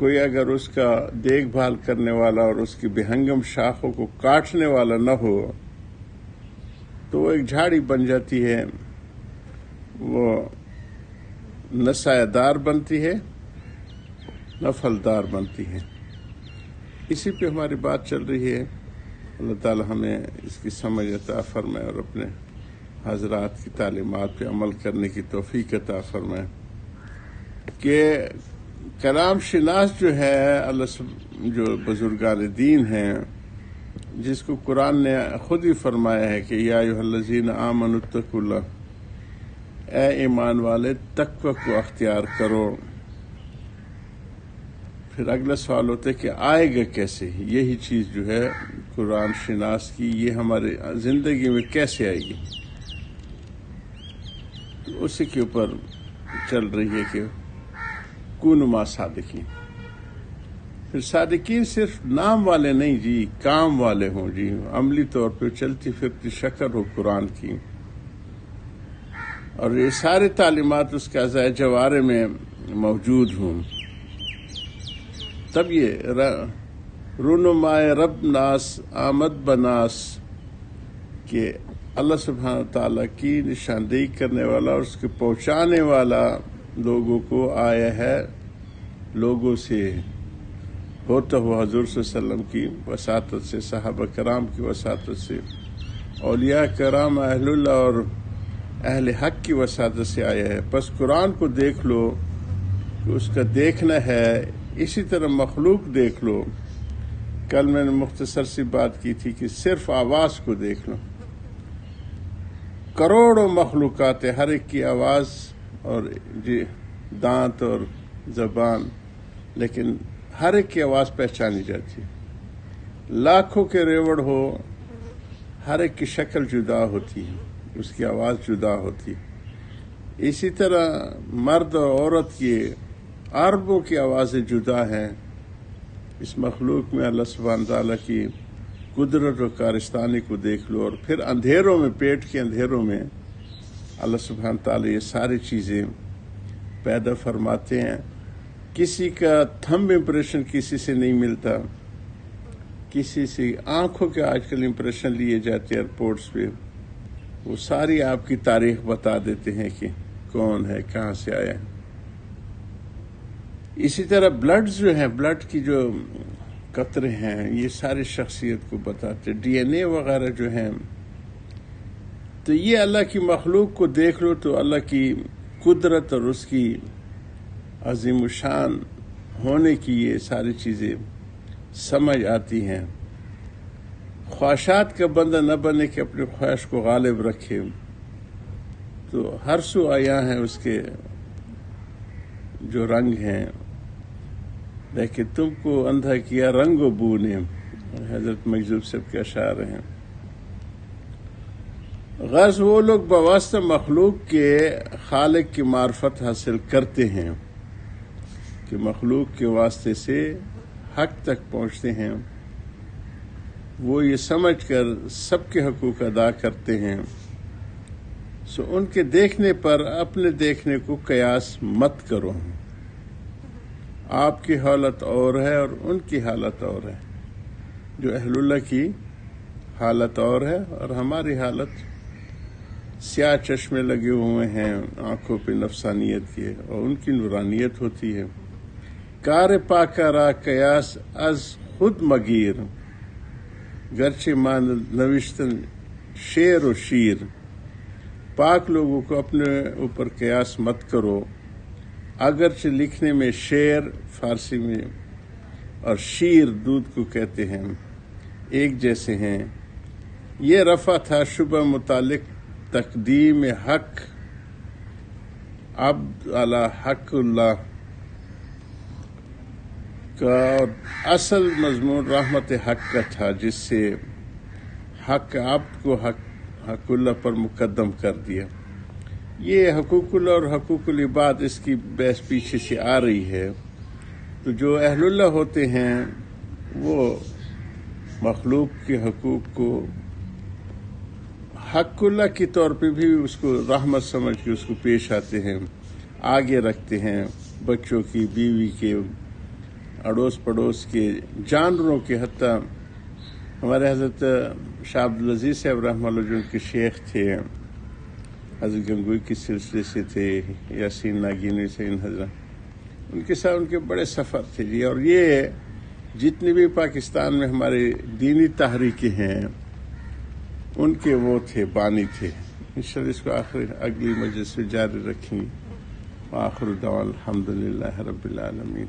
کوئی اگر اس کا دیکھ بھال کرنے والا اور اس کی بہنگم شاخوں کو کاٹنے والا نہ ہو تو وہ ایک جھاڑی بن جاتی ہے، وہ نہ سایہ دار بنتی ہے نہ پھلدار بنتی ہے۔ اسی پہ ہماری بات چل رہی ہے۔ اللہ تعالی ہمیں اس کی سمجھ عطا فرمائے اور اپنے حضرات کی تعلیمات پہ عمل کرنے کی توفیق عطا فرمائے کہ کلام شناس جو ہے جو بزرگان دین ہیں، جس کو قرآن نے خود ہی فرمایا ہے کہ یا ایھا الذین آمنوا اتقوا اللہ، اے ایمان والے تقوی کو اختیار کرو۔ پھر اگلا سوال ہوتا ہے کہ آئے گا کیسے؟ یہی چیز جو ہے قرآن شناس کی، یہ ہماری زندگی میں کیسے آئے گی؟ تو اسی کے اوپر چل رہی ہے کہ کونوا مع صادقین۔ پھر صادقین صرف نام والے نہیں جی، کام والے ہوں جی، عملی طور پہ چلتی پھرتی شکل ہو قرآن کی، اور یہ سارے تعلیمات اس کے اعضاء جوارح میں موجود ہوں، تب یہ رونمائے رب ناس آمد بناس کہ اللہ سبحانہ تعالیٰ کی نشاندہی کرنے والا اور اس کے پہنچانے والا لوگوں کو آیا ہے، لوگوں سے ہوتا ہوا حضور صلی اللہ علیہ وسلم کی وساطت سے، صحابہ کرام کی وساطت سے، اولیاء کرام اہل اللہ اور اہل حق کی وساطت سے آیا ہے۔ بس قرآن کو دیکھ لو کہ اس کا دیکھنا ہے، اسی طرح مخلوق دیکھ لو۔ کل میں نے مختصر سی بات کی تھی کہ صرف آواز کو دیکھ لو، کروڑوں مخلوقات، ہر ایک کی آواز اور دانت اور زبان، لیکن ہر ایک کی آواز پہچانی جاتی ہے۔ لاکھوں کے ریوڑ ہو، ہر ایک کی شکل جدا ہوتی ہے، اس کی آواز جدا ہوتی ہے۔ اسی طرح مرد اور عورت کی اربوں کی آوازیں جدا ہیں۔ اس مخلوق میں اللہ سبحانہ تعالیٰ کی قدرت و کارستانی کو دیکھ لو، اور پھر اندھیروں میں، پیٹ کے اندھیروں میں اللہ سبحانہ تعالیٰ یہ ساری چیزیں پیدا فرماتے ہیں۔ کسی کا تھمب امپریشن کسی سے نہیں ملتا، کسی سے آنکھوں کے آج کل امپریشن لیے جاتے ایئرپورٹس پہ، وہ ساری آپ کی تاریخ بتا دیتے ہیں کہ کون ہے، کہاں سے آیا ہے۔ اسی طرح بلڈ جو ہیں، بلڈ کی جو قطرے ہیں، یہ ساری شخصیت کو بتاتے، ڈی این اے وغیرہ جو ہیں۔ تو یہ اللہ کی مخلوق کو دیکھ لو تو اللہ کی قدرت اور اس کی عظیم الشان ہونے کی یہ ساری چیزیں سمجھ آتی ہیں۔ خواہشات کا بندہ نہ بنے کہ اپنی خواہش کو غالب رکھے، تو ہر سو آیا ہیں اس کے جو رنگ ہیں، لیکن تم کو اندھا کیا رنگ و بو نے، حضرت مجذوب صاحب کے اشعار ہیں۔ غرض وہ لوگ بواسطہ مخلوق کے خالق کی معرفت حاصل کرتے ہیں کہ مخلوق کے واسطے سے حق تک پہنچتے ہیں، وہ یہ سمجھ کر سب کے حقوق ادا کرتے ہیں۔ سو ان کے دیکھنے پر اپنے دیکھنے کو قیاس مت کرو۔ آپ کی حالت اور ہے اور ان کی حالت اور ہے، جو اہل اللہ کی حالت اور ہے اور ہماری حالت سیاہ چشمے لگے ہوئے ہیں آنکھوں پہ نفسانیت کی، اور ان کی نورانیت ہوتی ہے۔ کار پاکا را قیاس از خود مگیر، گرچہ مان نوشتن شعر و شیر۔ پاک لوگوں کو اپنے اوپر قیاس مت کرو، اگرچہ لکھنے میں شعر فارسی میں اور شیر دودھ کو کہتے ہیں ایک جیسے ہیں۔ یہ رفع تھا شبہ متعلق تقدیم حق عبد علی حق اللہ کا، اور اصل مضمون رحمت حق کا تھا، جس سے حق عبد کو حق اللہ پر مقدم کر دیا۔ یہ حقوق اللہ اور حقوق العباد، اس کی بحث پیچھے سے آ رہی ہے۔ تو جو اہل اللہ ہوتے ہیں وہ مخلوق کے حقوق کو حق اللہ کے طور پہ بھی اس کو رحمت سمجھ کے اس کو پیش آتے ہیں، آگے رکھتے ہیں، بچوں کی، بیوی کے، اڑوس پڑوس کے جانوروں کے، حتیٰ ہمارے حضرت شاہ عبدالعزیز صاحب رحمہ اللہ جو ان کے شیخ تھے، حضرت گنگوئی کے سلسلے سے تھے، یاسین ناگینوی سے ان حضرت، ان کے ساتھ ان کے بڑے سفر تھے جی. اور یہ جتنی بھی پاکستان میں ہماری دینی تحریکیں ہیں ان کے وہ تھے، بانی تھے. انشاءاللہ اس کو اگلی مجلس سے جاری رکھیں. وآخر دعوانا الحمدللہ رب العالمین.